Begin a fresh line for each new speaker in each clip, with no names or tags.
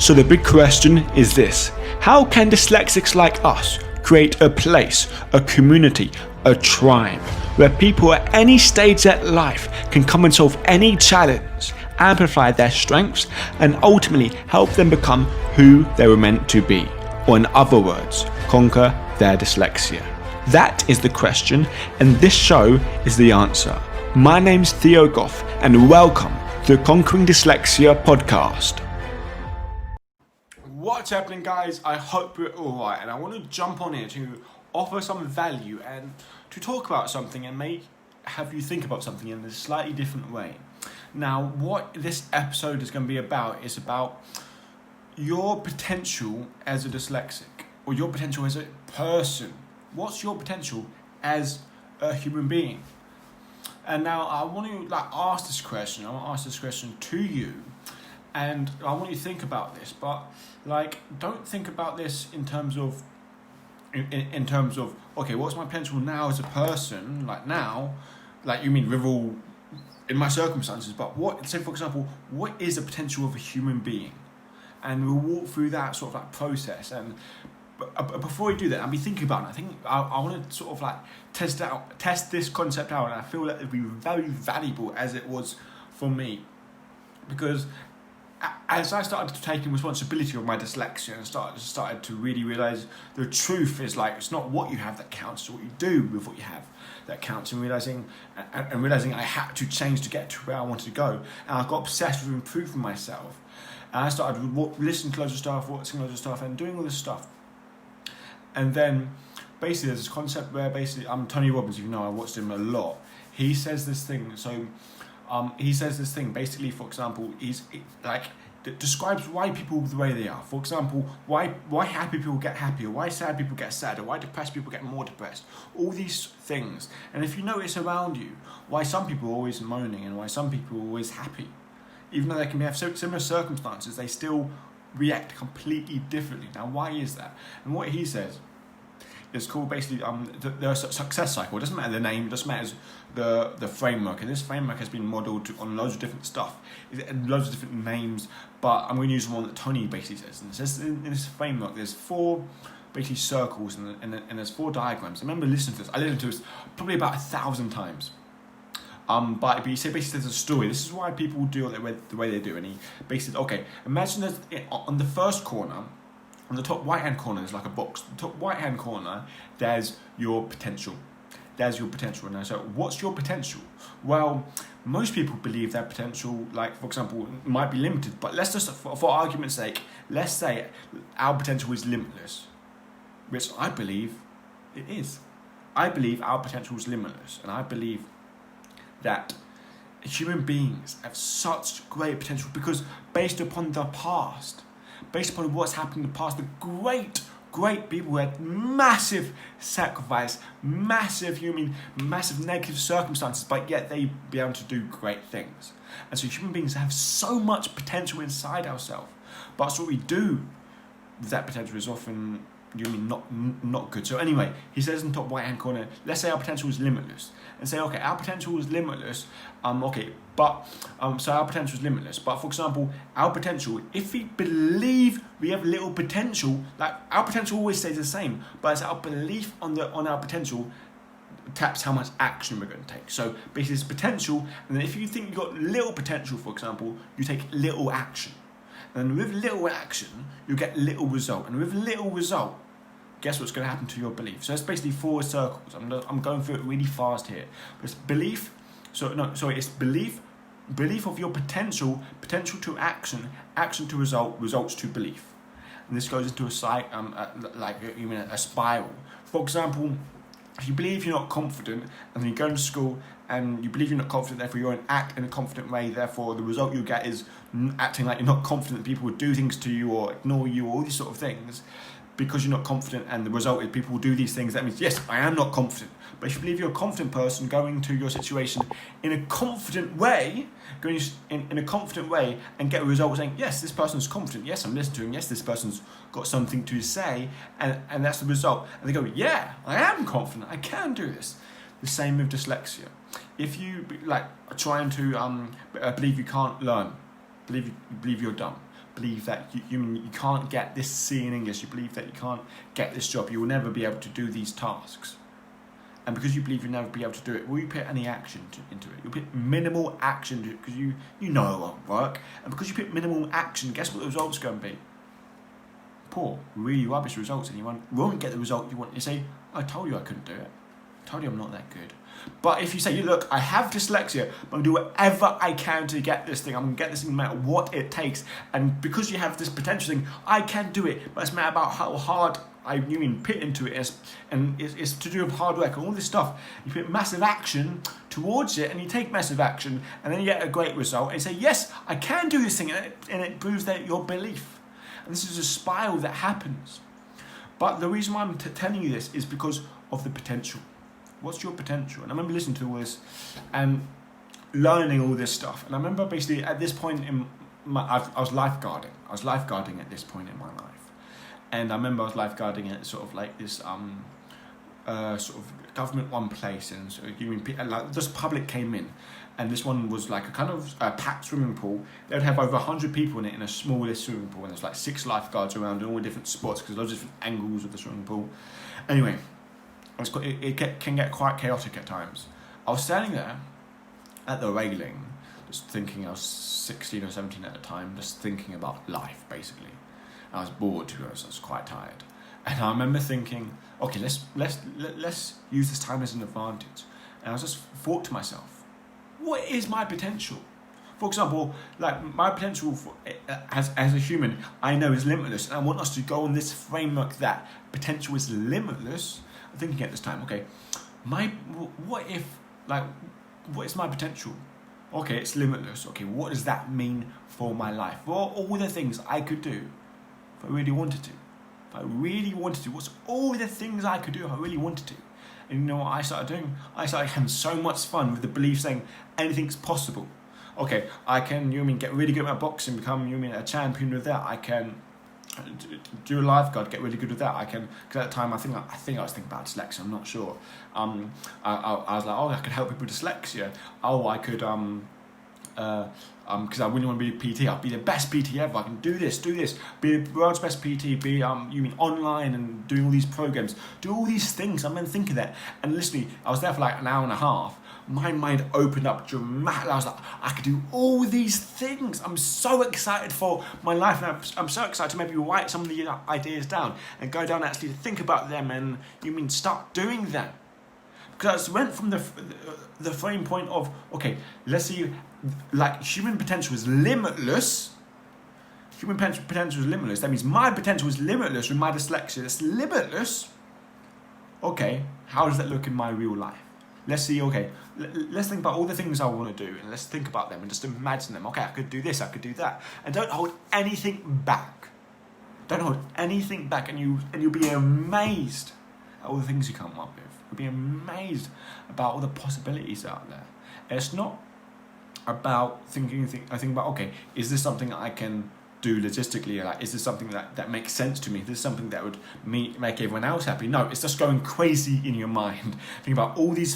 So the big question is this: how can dyslexics like us create a place, a community, a tribe where people at any stage of life can come and solve any challenge, amplify their strengths, and ultimately help them become who they were meant to be, or in other words, conquer their dyslexia? That is the question, and this show is the answer. My name's Theo Goff, and welcome to the Conquering Dyslexia podcast. What's happening, guys? I hope you're alright, and I want to jump on here to offer some value and to talk about something and have you think about something in a slightly different way. Now, what this episode is going to be about is about your potential as a dyslexic, or your potential as a person. What's your potential as a human being? And now I want to ask this question. I want to ask this question to you, and I want you to think about this. But don't think about this in terms of okay, what's my potential now as a person? You mean with all in my circumstances? But say for example, what is the potential of a human being? And we'll walk through that sort of process. And but before we do that, I'll be thinking about it. I think I want to sort of test this concept out, and I feel that it'd be very valuable as it was for me, because as I started taking responsibility of my dyslexia and started to really realize the truth is it's not what you have that counts, it's what you do with what you have that counts, and realizing I had to change to get to where I wanted to go, and I got obsessed with improving myself, and I started listening to loads of stuff, watching loads of stuff, and doing all this stuff. And then basically there's this concept where Tony Robbins, if you know, I watched him a lot. He says this thing. So basically, for example, describes why people are the way they are. For example, why happy people get happier, why sad people get sadder, why depressed people get more depressed. All these things. And if you notice around you, why some people are always moaning and why some people are always happy, even though they can have similar circumstances, they still react completely differently. Now, why is that? And what he says is called basically the success cycle. It doesn't matter the name, it just matters the framework. And this framework has been modelled on loads of different stuff, loads of different names, but I'm going to use the one that Tony basically says. And it says in this framework, there's 4 basically circles and there's 4 diagrams. I remember listening to this. I listened to this probably about 1,000 times. But he said basically there's a story. This is why people do it the way they do. And he basically said, okay, imagine there's on the first corner, on the top right hand corner, there's like a box. The top right hand corner, there's your potential. There's your potential. Now, so what's your potential? Well, most people believe their potential, for example, might be limited. But let's just, for argument's sake, let's say our potential is limitless, which I believe it is. I believe our potential is limitless, and I believe that human beings have such great potential because based upon the past, based upon what's happened in the past, the great people who had massive sacrifice, massive negative circumstances, but yet they be able to do great things. And so human beings have so much potential inside ourselves, but so what we do with that potential is often not good. So anyway, he says in the top right hand corner, let's say our potential is limitless, and say okay, our potential is limitless. So our potential is limitless. But for example, our potential, if we believe we have little potential, our potential always stays the same, but it's our belief on our potential taps how much action we're going to take. So basically, it's potential, and then if you think you've got little potential, for example, you take little action. And with little action, you get little result. And with little result, guess what's going to happen to your belief? So it's basically 4 circles. I'm going through it really fast here. But it's belief. It's belief of your potential to action, action to result, results to belief. And this goes into a spiral. For example, if you believe you're not confident, and then you go to school and you believe you're not confident, therefore you don't act in a confident way, therefore the result you get is acting like you're not confident, people would do things to you or ignore you, or all these sort of things, because you're not confident, and the result is people will do these things. That means, yes, I am not confident. But if you believe you're a confident person, going to your situation in a confident way, and get a result saying, yes, this person's confident, yes, I'm listening to him, yes, this person's got something to say, and that's the result. And they go, yeah, I am confident, I can do this. The same with dyslexia. If you trying to believe you can't learn, believe you're dumb, believe that you can't get this C in English, you believe that you can't get this job, you will never be able to do these tasks. And because you believe you'll never be able to do it, will you put any action into it? You'll put minimal action because you know it won't work. And because you put minimal action, guess what the results are going to be? Poor, really rubbish results, and you won't get the result you want. You say, I told you I couldn't do it. I told you I'm not that good. But if you say, look, I have dyslexia, but I'm going to do whatever I can to get this thing. I'm going to get this thing no matter what it takes. And because you have this potential thing, I can do it. But it's a matter about how hard put into it. And it's to do with hard work and all this stuff. You put massive action towards it, and you take massive action, and then you get a great result. And you say, yes, I can do this thing. And it proves that your belief. And this is a spiral that happens. But the reason why I'm telling you this is because of the potential. What's your potential? And I remember listening to all this and learning all this stuff. And I remember basically at this point I was lifeguarding. I was lifeguarding at this point in my life. And I remember I was lifeguarding at sort of like this sort of government one place. And so this public came in. And this one was like a kind of packed swimming pool. They would have over 100 people in it in a smallest swimming pool. And there's like 6 lifeguards around in all different spots because there's loads of different angles of the swimming pool. Anyway, it can get quite chaotic at times. I was standing there at the railing, just thinking. I was 16 or 17 at the time, just thinking about life, basically. I was bored, to be honest. I was quite tired. And I remember thinking, okay, let's use this time as an advantage. And I was just thought to myself, what is my potential? For example, like my potential as a human, I know is limitless, and I want us to go on this framework that potential is limitless. I'm thinking at this time, okay, what is my potential? Okay, it's limitless. Okay, what does that mean for my life? What are all the things I could do if I really wanted to? If I really wanted to, what's all the things I could do if I really wanted to? And you know what I started doing? I started having so much fun with the belief saying anything's possible. Okay, I can, get really good at boxing, become, a champion with that. I can do a lifeguard, get really good with that. I can, because at the time I think I was thinking about dyslexia. I'm not sure. I was like, I could help people with dyslexia. I could because I really want to be a PT. I'll be the best PT ever. I can do this, be the world's best PT, be online and doing all these programs, do all these things. I'm then thinking that, and literally, I was there for like an hour and a half. My mind opened up dramatically. I was like, I could do all these things. I'm so excited for my life, and I'm so excited to maybe write some of the ideas down and go down and actually think about them and start doing them. Because I went from the frame point of, okay, let's see, like human potential is limitless. Human potential is limitless. That means my potential is limitless with my dyslexia. It's limitless. Okay, how does that look in my real life? Let's see, okay, let's think about all the things I want to do and let's think about them and just imagine them. Okay, I could do this, I could do that. And don't hold anything back. Don't hold anything back, and you'll be amazed at all the things you come up with. You'll be amazed about all the possibilities out there. And it's not about thinking about, okay, is this something I can do logistically? Like, is this something that makes sense to me? Is this something that would make everyone else happy? No, it's just going crazy in your mind. Think about all these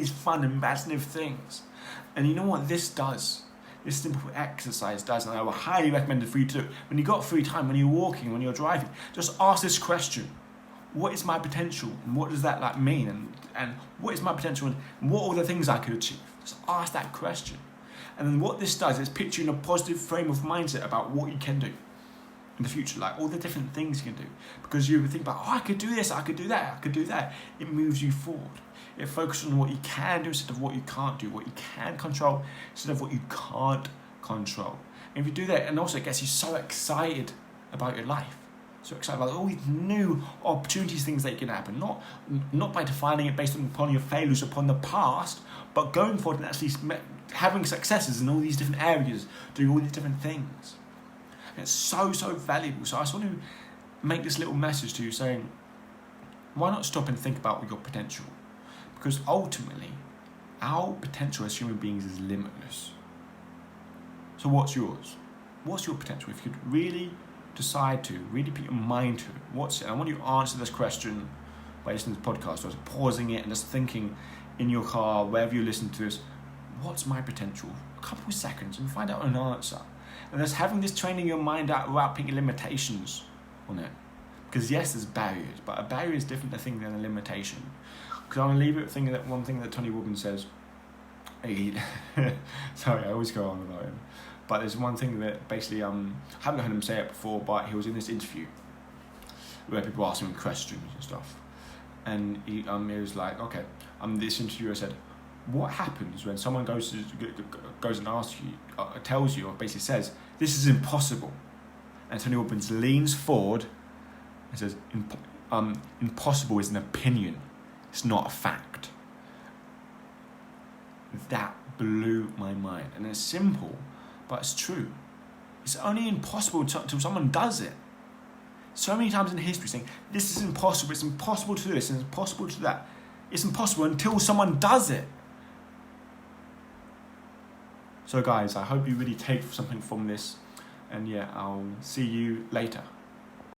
fun, imaginative things. And you know what this does? This simple exercise does, and I would highly recommend it for you to do. When you've got free time, when you're walking, when you're driving, just ask this question. What is my potential? And what does that mean? And what is my potential? And what are the things I could achieve? Just ask that question. And then what this does is put you in a positive frame of mindset about what you can do in the future, like all the different things you can do. Because you think about, I could do this, I could do that, I could do that. It moves you forward. It focuses on what you can do instead of what you can't do, what you can control instead of what you can't control. And if you do that, and also it gets you so excited about your life. So excited about all these new opportunities, things that can happen. Not by defining it based upon your failures upon the past, but going forward and actually having successes in all these different areas, doing all these different things. And it's so valuable. So I just want to make this little message to you saying, why not stop and think about your potential? Because ultimately, our potential as human beings is limitless. So what's yours? What's your potential? If you could really decide to, really put your mind to it, what's it? I want you to answer this question by listening to the podcast, or just pausing it and just thinking in your car, wherever you listen to this, what's my potential? A couple of seconds and find out an answer. And just having this training your mind out without putting limitations on it. Because yes, there's barriers, but a barrier is different thing than a limitation. Because I'm going to leave it with thinking that one thing that Tony Robbins says. Sorry, I always go on about him. But there's one thing that basically, I haven't heard him say it before, but he was in this interview where people asked him questions and stuff. And he was like, okay, this interviewer said, what happens when someone goes and asks you, tells you, or basically says, this is impossible? And Tony Robbins leans forward and says, impossible is an opinion. It's not a fact. That blew my mind. And it's simple, but it's true. It's only impossible until someone does it. So many times in history saying, this is impossible, it's impossible to do this, it's impossible to do that. It's impossible until someone does it. So guys, I hope you really take something from this. And yeah, I'll see you later.